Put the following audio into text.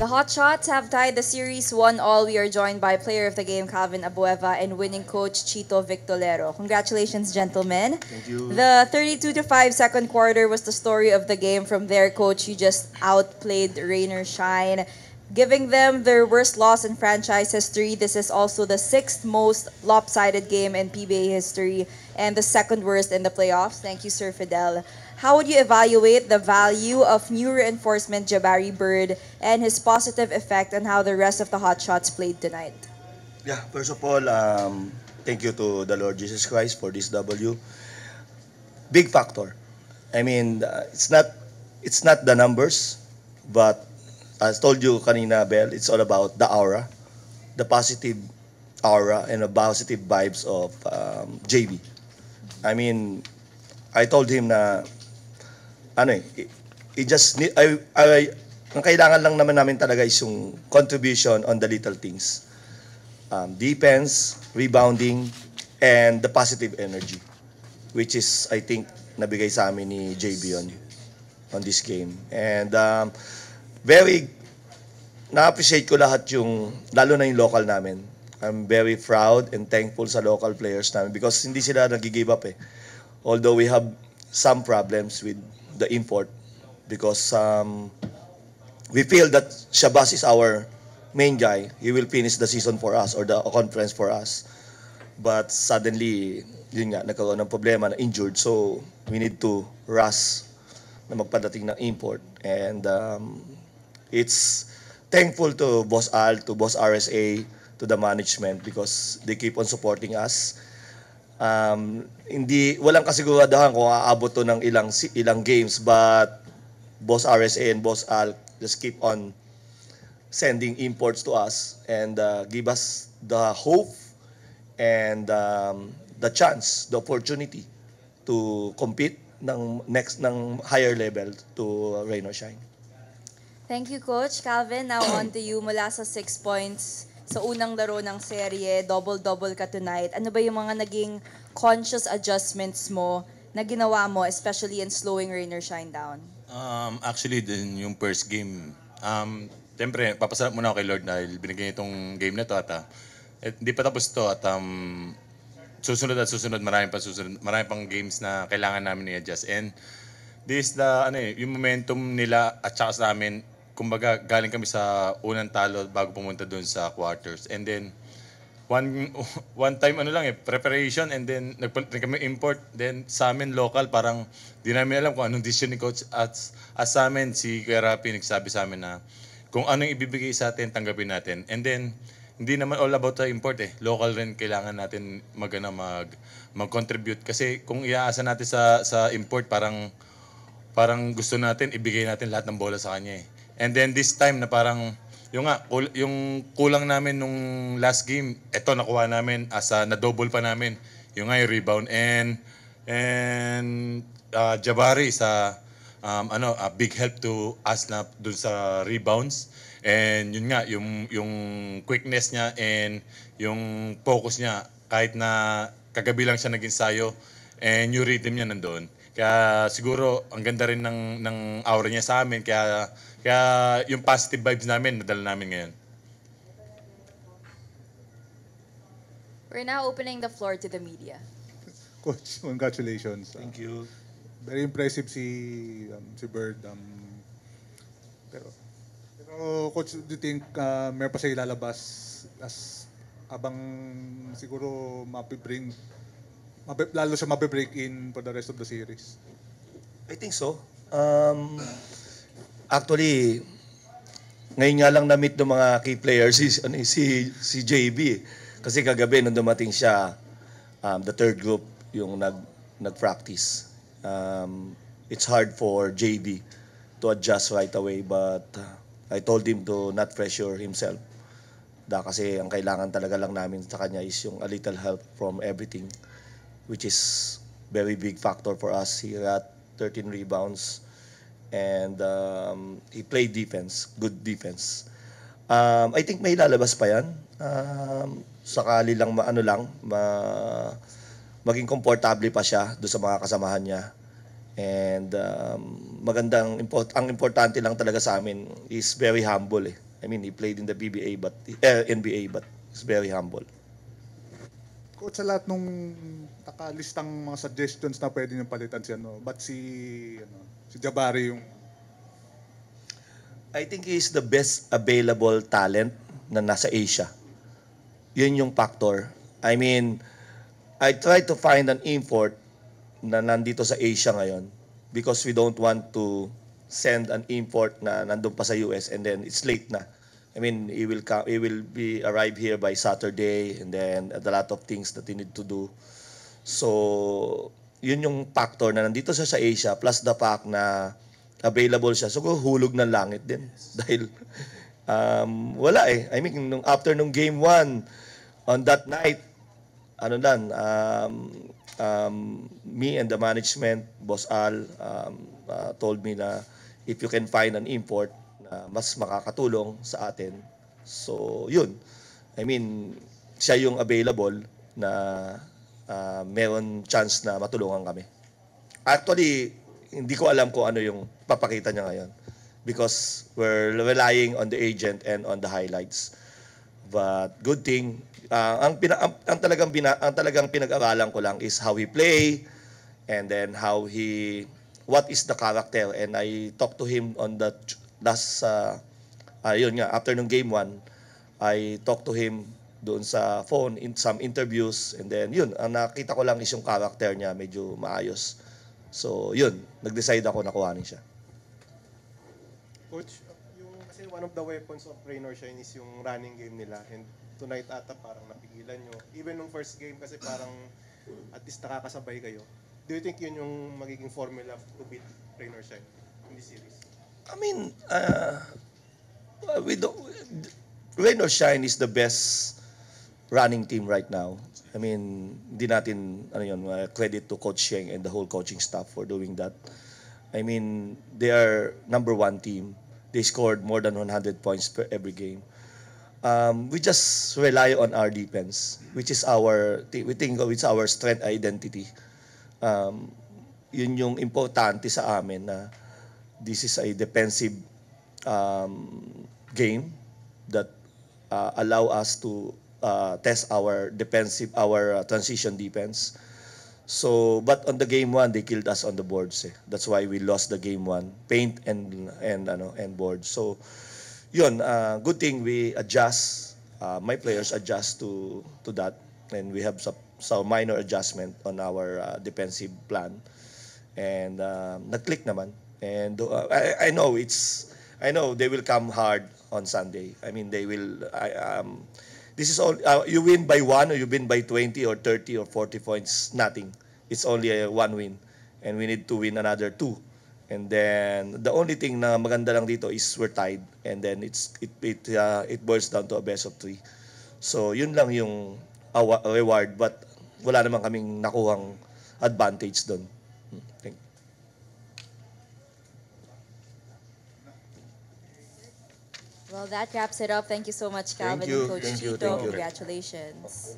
The Hotshots have tied the series 1-1. We are joined by player of the game Calvin Abueva and winning coach Chito Victolero. Congratulations, gentlemen. Thank you. The 32-5 second quarter was the story of the game. From there, coach, you just outplayed Rain or Shine, giving them their worst loss in franchise history. This is also the sixth most lopsided game in PBA history and the second worst in the playoffs. Thank you, Sir Fidel. How would you evaluate the value of new reinforcement Jabari Bird and his positive effect on how the rest of the Hotshots played tonight? Yeah, first of all, thank you to the Lord Jesus Christ for this W. Big factor. I mean, it's not the numbers, but as told you kanina, Bel, it's all about the aura, the positive aura and the positive vibes of JB. I mean, I told him na ano it just need, ang kailangan lang naman namin talaga is yung contribution on the little things. Defense, rebounding, and the positive energy, which is, I think, nabigay sa amin ni JB on this game. And very, na-appreciate ko lahat yung, lalo na yung local namin. I'm very proud and thankful sa local players namin because hindi sila nag-give up eh. Although we have some problems with the import because we feel that Shabazz is our main guy. He will finish the season for us or the conference for us. But suddenly, yun nga, nagkaroon ng problema na injured. So, we need to rush na magpadating ng import. And it's thankful to Boss Al, to Boss RSA, to the management because they keep on supporting us. Walang kasiguraduhan kung aabot to ng ilang games, but Boss RSA and Boss Al just keep on sending imports to us and give us the hope and the chance, the opportunity to compete ng higher level to rain or shine. Thank you, Coach. Calvin, now on to you. Mula sa 6 points sa unang laro ng serye, double-double ka tonight. Ano ba yung mga naging conscious adjustments mo na ginawa mo, especially in slowing Rain or Shine down? Actually, din yung first game. Siyempre, papasalamat muna ako kay Lord dahil binigyan itong game na to at hindi pa tapos to at susunod at susunod, marami pang games na kailangan namin i-adjust. And this the yung momentum nila at saka sa amin, kumbaga galing kami sa unang talo bago pumunta doon sa quarters. And then one time preparation and then nagpalit kami import. Then sa amin local parang di namin alam kung anong decision ni coach at sa amin si Kuya Rapi nagsabi sa amin na kung anong ibibigay sa atin tanggapin natin. And then hindi naman all about the import eh. Local rin kailangan natin mag-contribute kasi kung iaasa natin sa import parang gusto natin ibigay natin lahat ng bola sa kanya eh. And then this time na parang yung kulang namin nung last game, eto nakuha namin as na-double pa namin. Yung nga yung rebound and Jabari sa a big help to us na dun sa rebounds. And yun nga yung quickness niya and yung focus niya kahit na kagabi lang siya nag-ensayo and yung rhythm niya nandoon. Kaya siguro ang ganda rin ng aura niya sa amin kaya yung positive vibes namin nadala namin ngayon. We're now opening the floor to the media. Coach, congratulations. Thank you. Very impressive si Bird. Pero Coach, do you think meron pa siya ilalabas as abang siguro lalo siya mabibreak in for the rest of the series? I think so. Actually, ngayon nga lang na-meet ng mga key players si JB. Kasi kagabi nung dumating siya, the third group yung nag-practice. It's hard for JB to adjust right away, but I told him to not pressure himself. Kasi ang kailangan talaga lang namin sa kanya is yung a little help from everything, which is very big factor for us. He got 13 rebounds and he played defense, good defense. I think may lalabas pa yan. Sakali lang maging komportable pa siya doon sa mga kasamahan niya. And ang importante lang talaga sa amin is very humble eh. I mean, he played in the BBA but NBA, but he's very humble. Coach, sa lahat nung nakalistang mga suggestions na pwede niyong palitan si ba't si Jabari yung I think he's the best available talent na nasa Asia. Yun yung factor. I mean, I tried to find an import na nandito sa Asia ngayon because we don't want to send an import na nandun pa sa US and then it's late na. I mean, he will be arrive here by Saturday and then a lot of things that he need to do. So, yun yung factor na nandito siya sa Asia plus the fact na available siya. So, hulog ng langit din. Dahil wala eh. I mean, after nung game 1, on that night, me and the management, Boss Al, told me na if you can find an import na mas makakatulong sa atin. So, yun. I mean, siya yung available na meron chance na matulungan kami. Actually, hindi ko alam kung ano yung papakita niya ngayon because we're relying on the agent and on the highlights. But good thing, ang talagang pinag-aralan ko lang is how he play and then what is the character. And I talked to him on the last, yun nga, after nung game 1, I talked to him doon sa phone in some interviews and then yun, ang nakita ko lang is yung character niya medyo maayos. So yun, nag-decide ako na kuhanin siya. Coach, kasi one of the weapons of Raynor Shine is yung running game nila and tonight ata parang napigilan nyo. Even nung first game kasi parang at least nakakasabay kayo. Do you think yun yung magiging formula to beat Raynor Shine in this series? I mean, Rain or Shine is the best running team right now. I mean, hindi natin credit to Coach Sheng and the whole coaching staff for doing that. I mean, they are number 1 team. They scored more than 100 points per every game. We just rely on our defense, which is we think it's our strength identity. Yun yung importante sa amin na this is a defensive game that allow us to test our transition defense. So, but on the game 1, they killed us on the boards. That's why we lost the game 1, paint and board. So, yun, good thing we adjust. My players adjust to that, and we have some minor adjustment on our defensive plan, and nag-click naman. And I know they will come hard on Sunday. I mean, they will. This is all. You win by 1 or you win by 20 or 30 or 40 points. Nothing. It's only a 1 win, and we need to win another 2. And then the only thing na maganda lang dito is we're tied, and then it boils down to a best of 3. So yun lang yung reward, but wala naman kaming nakuhang advantage doon. Thank you. Well, that wraps it up. Thank you so much, Calvin and Coach Thank you. Chito. Congratulations.